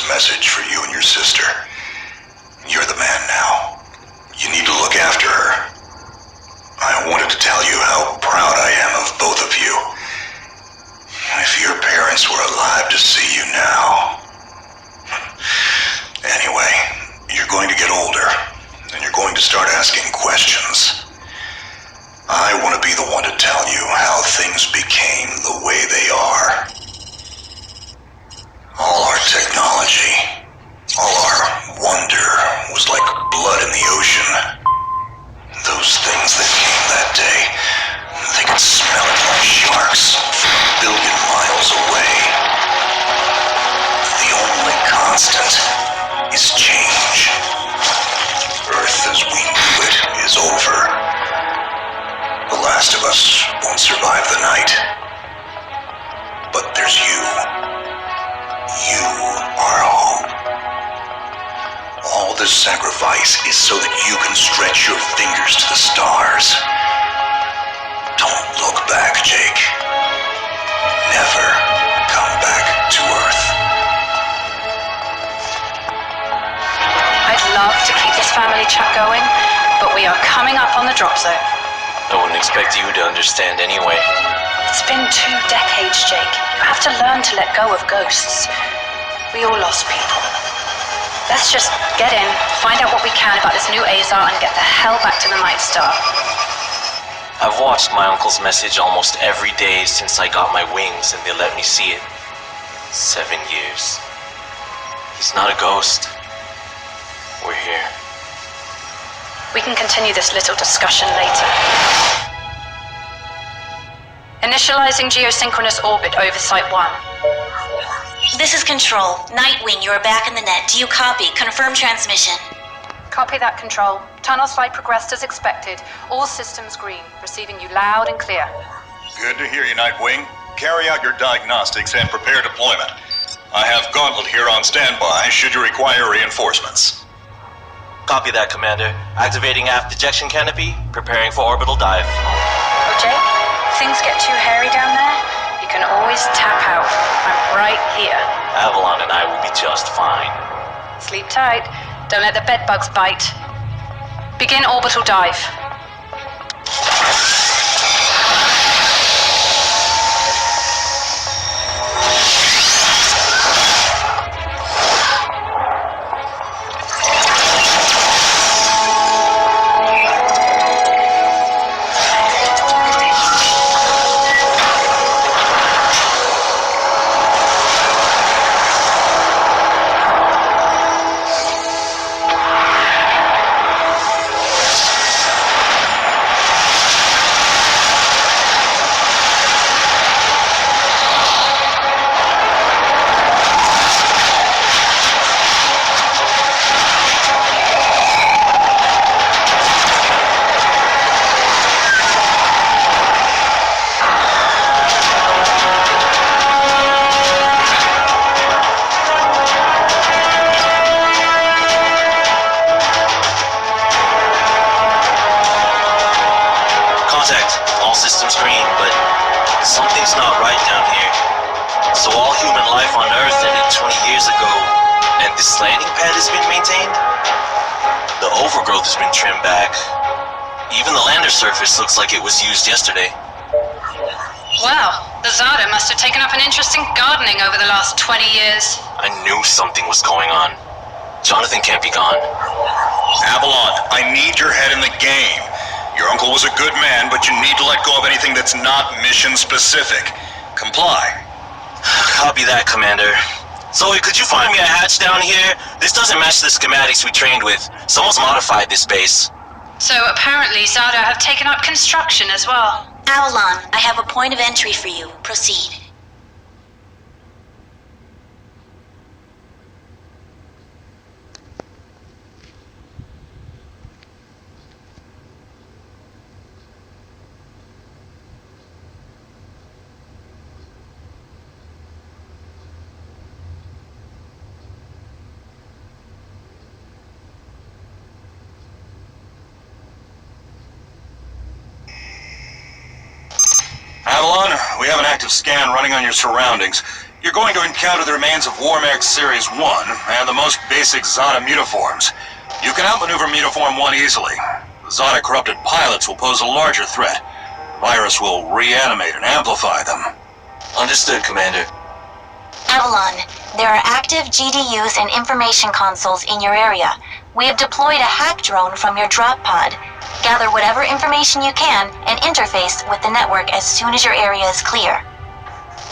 Message for you and your sister. You're the man now. You need to look after her. I wanted to tell you how proud I am of both of you. If your parents were alive to see you now. Anyway, you're going to get older, and you're going to start asking questions. I want to be the one to tell you how things became the way they are. All our technology, all our wonder was like blood in the ocean. Those things that came that day, they could smell it like sharks from a billion miles away. The only constant is change. Earth as we knew it is over. The last of us won't survive the night. But there's you. You are hope. All this sacrifice is so that you can stretch your fingers to the stars. Don't look back, Jake. Never come back to Earth. I'd love to keep this family chat going, but we are coming up on the drop zone. I wouldn't expect you to understand anyway. It's been 2 decades, Jake. You have to learn to let go of ghosts. We all lost people. Let's just get in, find out what we can about this new Azar, and get the hell back to the Night Star. I've watched my uncle's message almost every day since I got my wings and they let me see it. 7 years. He's not a ghost. We're here. We can continue this little discussion later. Initializing geosynchronous orbit over Site 1. This is Control. Nightwing, you are back in the net. Do you copy? Confirm transmission. Copy that, Control. Tunnel flight progressed as expected. All systems green. Receiving you loud and clear. Good to hear you, Nightwing. Carry out your diagnostics and prepare deployment. I have Gauntlet here on standby should you require reinforcements. Copy that, Commander. Activating aft ejection canopy, preparing for orbital dive. Oh, Jake, things get too hairy down there? You can always tap out. I'm right here. Avalon and I will be just fine. Sleep tight. Don't let the bedbugs bite. Begin orbital dive. Surface looks like it was used yesterday. Wow, the Zada must have taken up an interest in gardening over the last 20 years. I knew something was going on. Jonathan can't be gone. Avalon, I need your head in the game. Your uncle was a good man, but you need to let go of anything that's not mission specific. Comply. Copy that, Commander. Zoe, could you find me a hatch down here? This doesn't match the schematics we trained with. Someone's modified this base. So apparently Zada have taken up construction as well. Avalon, I have a point of entry for you. Proceed. Avalon, we have an active scan running on your surroundings. You're going to encounter the remains of Warmax Series 1 and the most basic Zada mutaforms. You can outmaneuver Mutaform 1 easily. The Zada corrupted pilots will pose a larger threat. The virus will reanimate and amplify them. Understood, Commander. Avalon, there are active GDUs and information consoles in your area. We have deployed a hack drone from your drop pod. Gather whatever information you can and interface with the network as soon as your area is clear.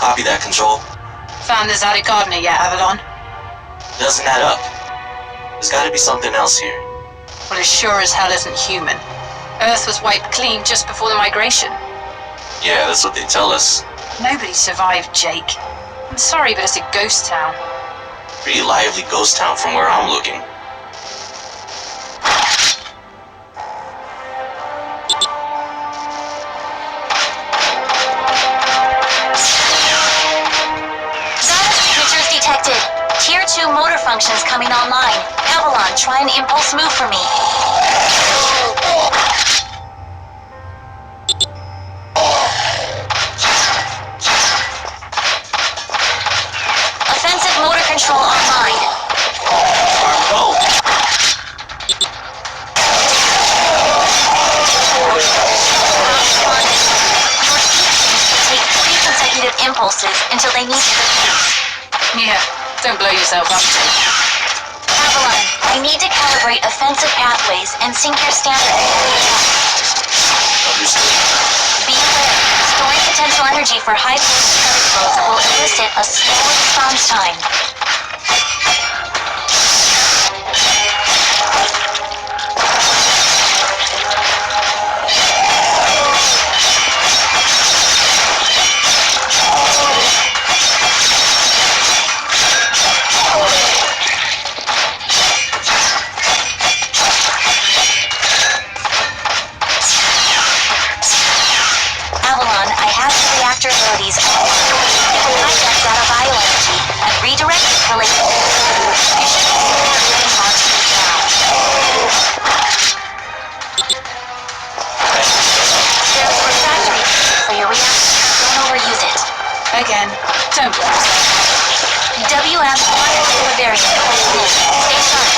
Copy that, Control. Found the Zada Gardener yet, Avalon? Doesn't add up. There's gotta be something else here. Well, it sure as hell isn't human. Earth was wiped clean just before the migration. Yeah, that's what they tell us. Nobody survived, Jake. I'm sorry, but it's a ghost town. Pretty lively ghost town from where I'm looking. Detected. Tier 2 motor functions coming online. Avalon, try an impulse move for me. Offensive motor control online. Take 3 consecutive impulses until they need to refuse. Yeah, don't blow yourself up. Avalon, I need to calibrate offensive pathways and sync your standard. Understood. Be aware, storing potential energy for high voltage current flows will elicit a slow response time. Avalon, I have the reactor abilities online. You can hijack data bioenergy and redirect it to later. You should consider getting onto this now. There's a refractory for your reactor. Don't overuse it. Again, don't blow yourself up. WM 1 variant. Stay sharp.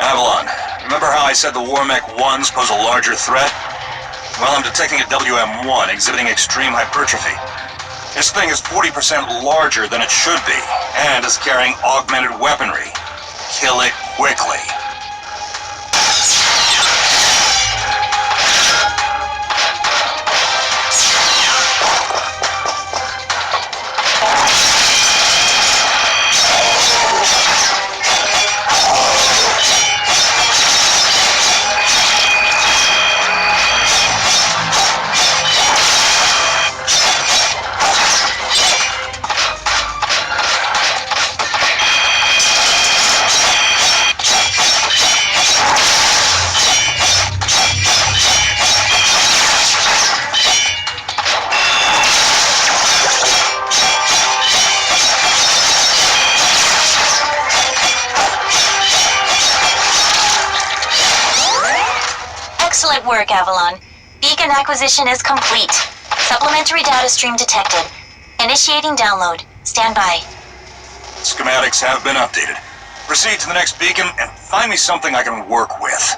Avalon, remember how I said the Warmech 1s pose a larger threat? Well, I'm detecting a WM1 exhibiting extreme hypertrophy. This thing is 40% larger than it should be, and is carrying augmented weaponry. Kill it quickly. Excellent work, Avalon. Beacon acquisition is complete. Supplementary data stream detected. Initiating download. Stand by. Schematics have been updated. Proceed to the next beacon and find me something I can work with.